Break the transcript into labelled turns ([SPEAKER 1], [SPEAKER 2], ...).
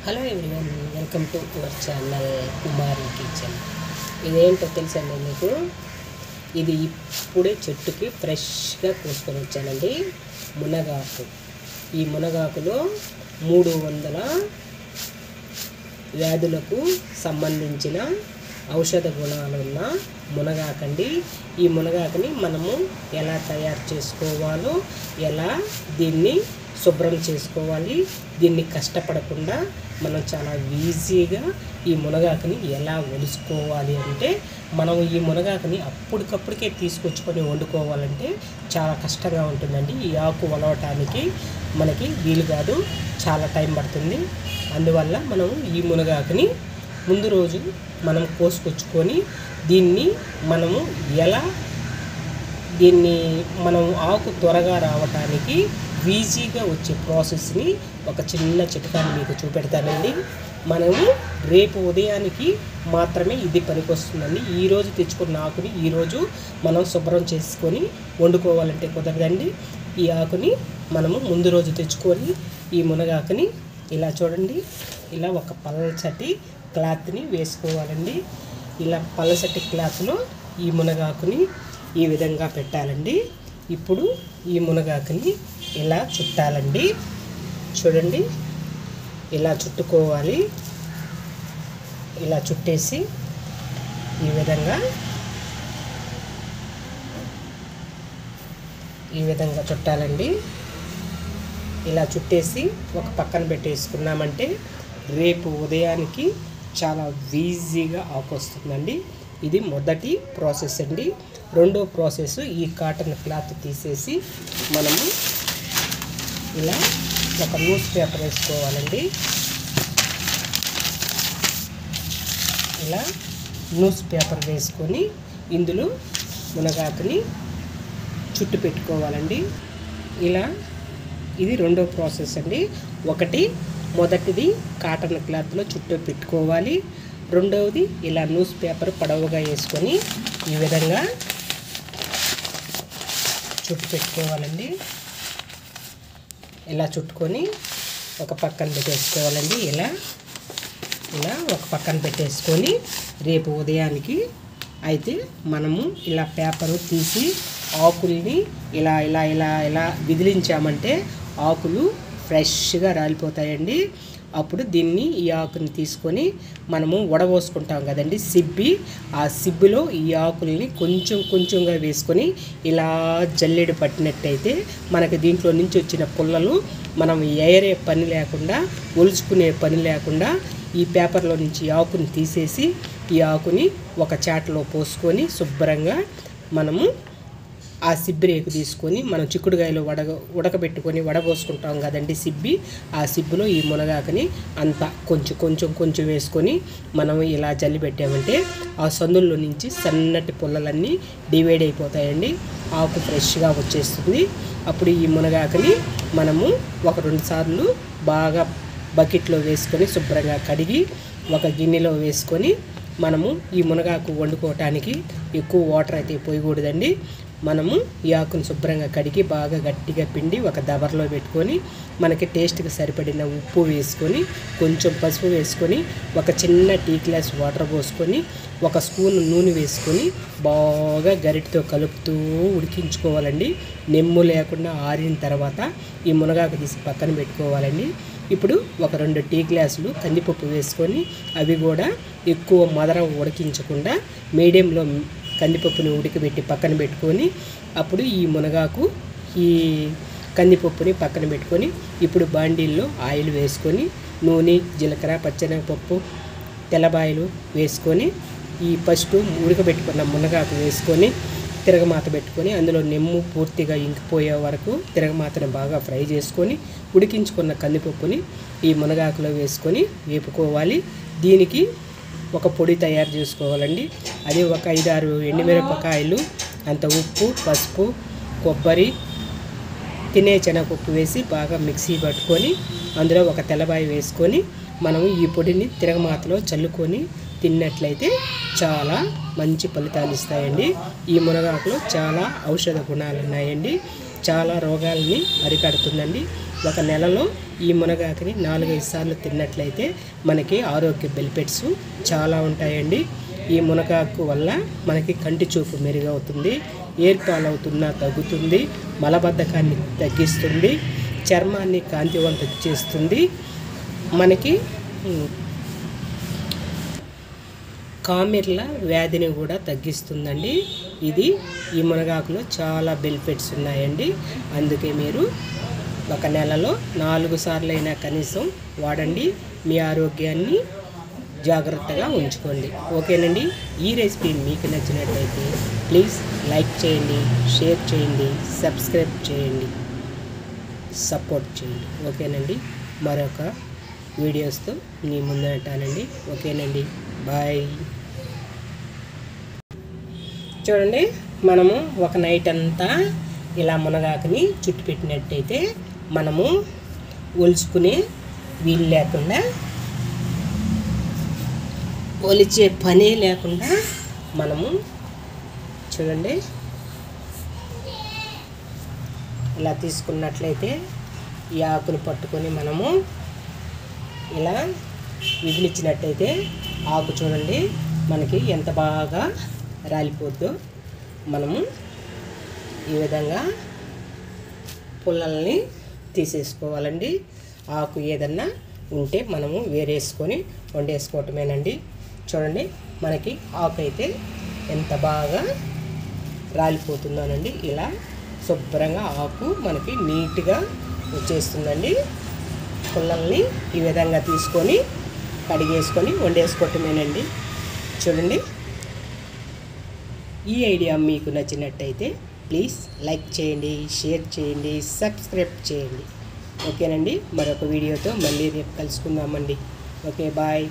[SPEAKER 1] Hello everyone, welcome to our channel Kumari kitchen. ఇదేంటో తెలుసండి మీకు? ఇది ఇప్పుడే చెట్టుకి ఫ్రెష్గా కోసుకొని వచ్చానండి. మునగాకు. ఈ మునగాకులో 300 వ్యాధులకు సంబంధించిన ఔషధ గుణాలున్న మునగాకండి. ఈ మునగాకుని మనము ఎలా తయారు చేసుకోవాలో, ఎలా దీన్ని శుభ్రం చేసుకోవాలి, దీన్ని కష్టపడకుండా మనం చాలా ఈజీగా ఈ మునగాకుని ఎలా ఒలుసుకోవాలి అంటే, మనం ఈ మునగాకుని అప్పటికప్పటికే తీసుకొచ్చుకొని వండుకోవాలంటే చాలా కష్టంగా ఉంటుందండి. ఈ ఆకు ఒలవటానికి మనకి వీలు కాదు, చాలా టైం పడుతుంది. అందువల్ల మనం ఈ మునగాకుని ముందు రోజు మనం కోసుకొచ్చుకొని దీన్ని మనం ఆకు త్వరగా రావటానికి ఈజీగా వచ్చే ప్రాసెస్ని ఒక చిన్న చిట్కాని మీకు చూపెడతానండి. మనము రేపు ఉదయానికి మాత్రమే ఇది పనికొస్తుందండి. ఈరోజు తెచ్చుకున్న ఆకుని ఈరోజు మనం శుభ్రం చేసుకొని వండుకోవాలంటే కుదరదండి. ఈ ఆకుని మనము ముందు రోజు తెచ్చుకొని ఈ మునగాకుని ఇలా చూడండి, ఇలా ఒక పల్చటి క్లాత్ని వేసుకోవాలండి. ఇలా పల్చటి క్లాత్లో ఈ మునగాకుని ఈ విధంగా పెట్టాలండి. ఇప్పుడు ఈ మునగాకుని ఇలా చుట్టాలండి. చూడండి, ఇలా చుట్టుకోవాలి. ఇలా చుట్టేసి ఈ విధంగా చుట్టాలండి. ఇలా చుట్టేసి ఒక పక్కన పెట్టేసుకున్నామంటే రేపు ఉదయానికి చాలా ఈజీగా ఆకు వస్తుందండి. ఇది మొదటి ప్రాసెస్ అండి. రెండో ప్రాసెస్, ఈ కాటన్ క్లాత్ తీసేసి మనము ఇలా ఒక న్యూస్ పేపర్ వేసుకోవాలండి. ఇలా న్యూస్ పేపర్ వేసుకొని ఇందులో మునగాకుని చుట్టు పెట్టుకోవాలండి. ఇలా ఇది రెండో ప్రాసెస్ అండి. మొదటిది కాటన్ క్లాత్లో చుట్టూ పెట్టుకోవాలి. రెండవది ఇలా న్యూస్ పేపర్ పొడవుగా వేసుకొని ఈ విధంగా చుట్టు పెట్టుకోవాలండి. ఇలా చుట్టుకొని ఒక పక్కన పెట్టేసుకోవాలండి. ఇలా ఒక పక్కన పెట్టేసుకొని రేపు ఉదయానికి అయితే మనము ఇలా పేపరు తీసి ఆకుల్ని ఇలా ఇలా ఇలా ఇలా విదిలించామంటే ఆకులు ఫ్రెష్గా రాలిపోతాయండి. అప్పుడు ఈ ఆకుని తీసుకొని మనము వడబోసుకుంటాం కదండి, సిబ్బి. ఆ సిబ్బిలో ఈ ఆకుల్ని కొంచెం కొంచెంగా వేసుకొని ఇలా జల్లెడు పట్టినట్టయితే మనకి దీంట్లో నుంచి వచ్చిన పుల్లలు మనం ఏరే పని లేకుండా, ఒలుచుకునే పని లేకుండా ఈ పేపర్లో నుంచి ఆకుని తీసేసి ఈ ఆకుని ఒక చాటలో పోసుకొని శుభ్రంగా మనము ఆ సిబ్బి రేకు తీసుకొని మనం చిక్కుడుగాయలో ఉడకబెట్టుకొని వడబోసుకుంటాం కదండి సిబ్బి. ఆ సిబ్బిలో ఈ మునగాకుని అంతా కొంచెం వేసుకొని మనం ఇలా జల్లి పెట్టామంటే ఆ సందుల్లో నుంచి సన్నటి పుల్లలన్నీ డివైడ్ అయిపోతాయండి. ఆకు ఫ్రెష్గా వచ్చేస్తుంది. అప్పుడు ఈ మునగాకుని మనము 1-2 సార్లు బాగా బకెట్లో వేసుకొని శుభ్రంగా కడిగి ఒక గిన్నెలో వేసుకొని మనము ఈ మునగాకు వండుకోవటానికి ఎక్కువ వాటర్ అయితే పోయకూడదండి. మనము ఈ ఆకును శుభ్రంగా కడిగి బాగా గట్టిగా పిండి ఒక దబర్లో పెట్టుకొని మనకి టేస్ట్కి సరిపడిన ఉప్పు వేసుకొని కొంచెం పసుపు వేసుకొని ఒక చిన్న టీ గ్లాస్ వాటర్ పోసుకొని 1 స్పూన్ నూనె వేసుకొని బాగా గరిటతో కలుపుతూ ఉడికించుకోవాలండి. నెమ్ము లేకుండా ఆరిన తర్వాత ఈ మునగాకు తీసి పక్కన పెట్టుకోవాలండి. ఇప్పుడు ఒక 2 టీ గ్లాసులు కందిపప్పు వేసుకొని అవి కూడా ఎక్కువ మదర ఉడికించకుండా మీడియంలో కందిపప్పుని ఉడకబెట్టి పక్కన పెట్టుకొని అప్పుడు ఈ మునగాకు ఈ కందిపప్పుని పక్కన పెట్టుకొని ఇప్పుడు బాండీల్లో ఆయిల్ వేసుకొని నూనె, జీలకర్ర, పచ్చెనగపప్పు, తెల్లబాయలు వేసుకొని ఈ ఫస్ట్ ఉడకబెట్టుకున్న మునగాకు వేసుకొని తిరగమాత పెట్టుకొని అందులో నెమ్ము పూర్తిగా ఇంకిపోయే వరకు తిరగమాతను బాగా ఫ్రై చేసుకొని ఉడికించుకున్న కందిపప్పుని ఈ మునగాకులో వేసుకొని వేపుకోవాలి. దీనికి ఒక పొడి తయారు చేసుకోవాలండి. అది ఒక 5-6 ఎండుమిరపకాయలు, అంత ఉప్పు, పసుపు, కొబ్బరి, తినే శనగపప్పు వేసి బాగా మిక్సీ పట్టుకొని అందులో ఒక తెల్లబాయి వేసుకొని మనము ఈ పొడిని తిరగమాతలో చల్లుకొని తిన్నట్లయితే చాలా మంచి ఫలితాలు ఇస్తాయండి. ఈ మునగాకులో చాలా ఔషధ గుణాలు ఉన్నాయండి. చాలా రోగాలని అరికడుతుందండి. 1 నెలలో ఈ మునగాకుని 4-5 సార్లు తిన్నట్లయితే మనకి ఆరోగ్య బెనిఫిట్స్ చాలా ఉంటాయండి. ఈ మునగాకు వల్ల మనకి కంటి చూపు మెరుగవుతుంది, ఎయిర్ ఫాల్ అవుతున్నా తగ్గుతుంది, మలబద్ధకాన్ని తగ్గిస్తుంది, చర్మాన్ని కాంతివంతం చేస్తుంది, మనకి కామెర్ల వ్యాధిని కూడా తగ్గిస్తుందండి. ఇది ఈ మునగాకులో చాలా బెనిఫిట్స్ ఉన్నాయండి. అందుకే మీరు ఒక నెలలో 4 సార్లు అయినా కనీసం వాడండి. మీ ఆరోగ్యాన్ని జాగ్రత్తగా ఉంచుకోండి. ఓకేనండి. ఈ రెసిపీ మీకు నచ్చినట్లయితే ప్లీజ్ లైక్ చేయండి, షేర్ చేయండి, సబ్స్క్రైబ్ చేయండి, సపోర్ట్ చేయండి. ఓకేనండి. మరొక వీడియోస్తో మీ ముందు ఉంటానండి. ఓకేనండి. బాయ్. చూడండి, మనము ఒక నైట్ అంతా ఇలా మునగాకుని చుట్టు పెట్టినట్టయితే మనము ఒలుచుకునే వీలు లేకుండా, ఒలిచే పనే లేకుండా మనము చూడండి ఇలా తీసుకున్నట్లయితే ఈ ఆకుని పట్టుకొని మనము ఇలా విదిలిచ్చినట్టయితే ఆకు చూడండి మనకి ఎంత బాగా రాలిపోద్దో. మనము ఈ విధంగా పుల్లల్ని తీసేసుకోవాలండి. ఆకు ఏదన్నా ఉంటే మనము వేరేసుకొని వండేసుకోవటమేనండి. చూడండి మనకి ఆకు అయితే ఎంత బాగా రాలిపోతుందోనండి. ఇలా శుభ్రంగా ఆకు మనకి నీట్గా వచ్చేస్తుందండి. పుల్లల్ని ఈ విధంగా తీసుకొని కడిగేసుకొని వండేసుకోవటమేనండి. చూడండి, ఈ ఐడియా మీకు నచ్చినట్టయితే ప్లీజ్ లైక్ చేయండి, షేర్ చేయండి, సబ్స్క్రైబ్ చేయండి. ఓకేనండి. మరొక వీడియోతో మళ్ళీ రేపు కలుసుకుందామండి. Okay, bye.